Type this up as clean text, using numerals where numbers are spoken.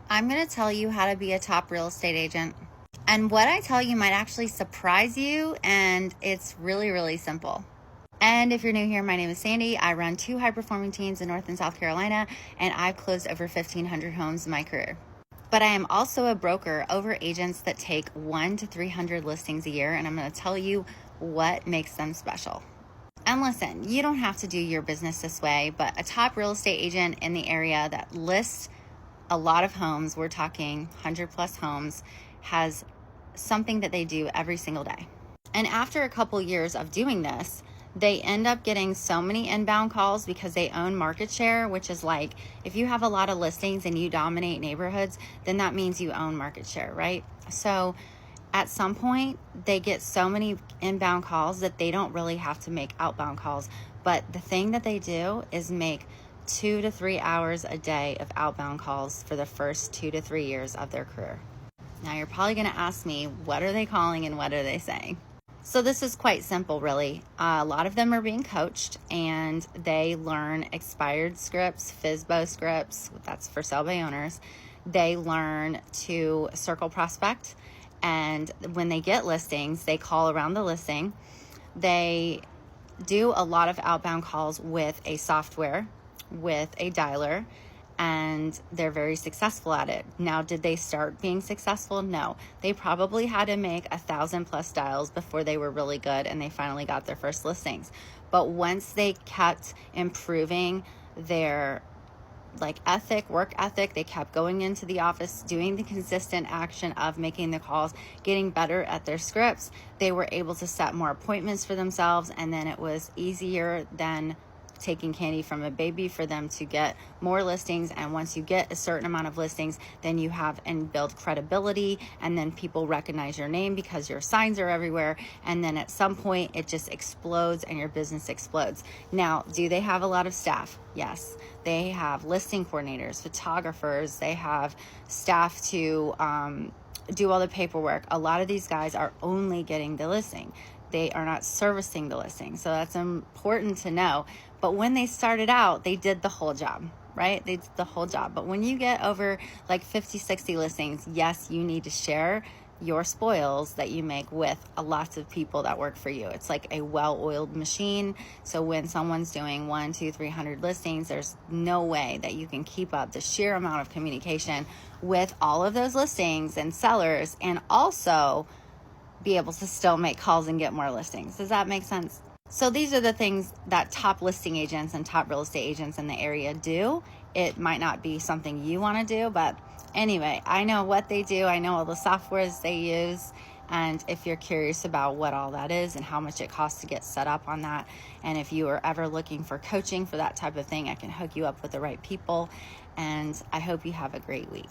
I'm going to tell you how to be a top real estate agent. And what I tell you might actually surprise you, and it's really, really simple. And if you're new here, my name is Sandy. I run 2 high-performing teams in North and South Carolina, and I've closed over 1,500 homes in my career. But I am also a broker over agents that take 100 to 300 listings a year, and I'm going to tell you what makes them special. And listen, you don't have to do your business this way, but a top real estate agent in the area that lists a lot of homes, we're talking 100 plus homes, has something that they do every single day. And after a couple years of doing this, they end up getting so many inbound calls because they own market share, which is like, if you have a lot of listings and you dominate neighborhoods, then that means you own market share, right? So at some point, they get so many inbound calls that they don't really have to make outbound calls. But the thing that they do is make 2 to 3 hours a day of outbound calls for the first 2 to 3 years of their career. Now you're probably going to ask me, what are they calling and what are they saying? So this is quite simple, really. A lot of them are being coached, and they learn expired scripts, FSBO scripts, that's for sell by owners. They learn to circle prospect, and when they get listings, they call around the listing. They do a lot of outbound calls with a software, with a dialer, and they're very successful at it. Now, did they start being successful? No. They probably had to make 1,000 plus dials before they were really good and they finally got their first listings. But once they kept improving their work ethic, they kept going into the office, doing the consistent action of making the calls, getting better at their scripts, they were able to set more appointments for themselves, and then it was easier than taking candy from a baby for them to get more listings. And once you get a certain amount of listings, then you have and build credibility, and then people recognize your name because your signs are everywhere, and then at some point it just explodes and your business explodes. Now, do they have a lot of staff? Yes. They have listing coordinators, photographers, they have staff to do all the paperwork. A lot of these guys are only getting the listing. They are not servicing the listing. So that's important to know. But when they started out, they did the whole job, right? They did the whole job. But when you get over like 50, 60 listings, yes, you need to share your spoils that you make with lots of people that work for you. It's like a well-oiled machine. So when someone's doing 100, 200, 300 listings, there's no way that you can keep up the sheer amount of communication with all of those listings and sellers, and also be able to still make calls and get more listings. Does that make sense? So these are the things that top listing agents and top real estate agents in the area do. It might not be something you want to do, but anyway, I know what they do. I know all the softwares they use. And if you're curious about what all that is and how much it costs to get set up on that, and if you are ever looking for coaching for that type of thing, I can hook you up with the right people. And I hope you have a great week.